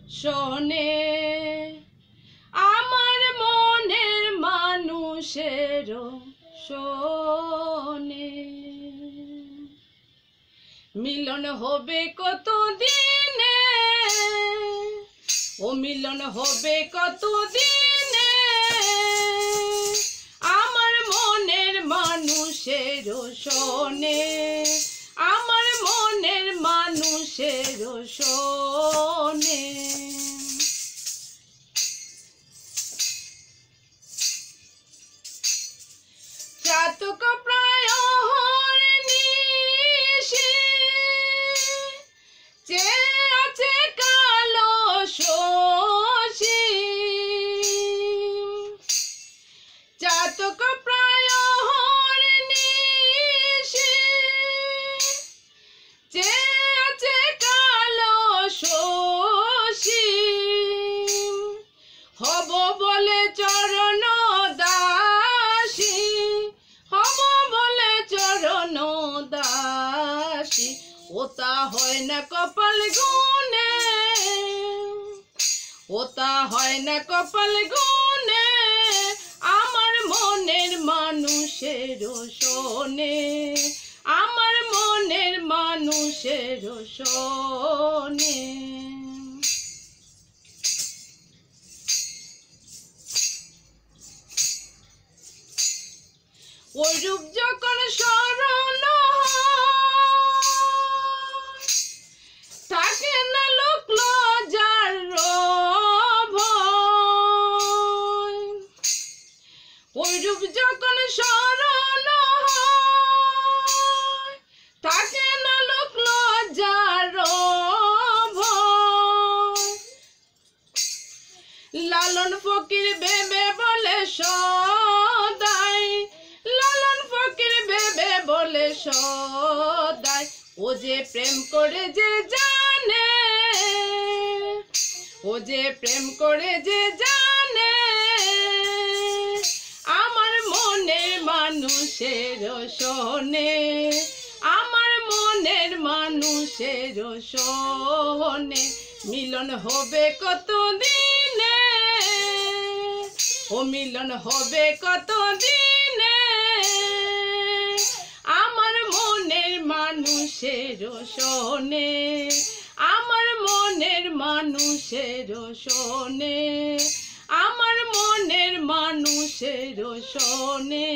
শোনে আমার মনের মানুষের শোনে। মিলন হবে কত দিনে, ও মিলন হবে কত দিনে, আমার মনের মানুষের শোনে, আমার মনের মানুষের শোনে। চাতক প্রহর নিশি চেয়ে আছে কালো শশী, চাতক প্রহর নিশি চেয়ে আছে কালো শশী, হব বলে চরণ দাসী, হব বলে চরণ দাসী, ওতা হয় না কপাল গুনে, ওতা হয় না কপাল গুনে, আমার মনের মানুষের শোনে, আমার মনের মানুষের শোনে। ওই রূপ যখন স্মরণ থাকে না লোক লজ্জার ভয়, ওই রূপ যখন স্মরণ থাকে না লোক লজ্জার ভয়, লালন ফকির ভেবে বলে সদাই, লালন ফকির ভেবে বলে সদাই, ও যে প্রেম করে যে জানে, ও যে প্রেম করে যে জানে, আমার মনের মানুষের শোনে, আমার মনের মানুষের শোনে। মিলন হবে কত দিনে, ও মিলন হবে কত দিনে, আমার মনের মানুষের শোনে, আমার মনের মানুষের শোনে, আমার মনের মানুষের শোনে।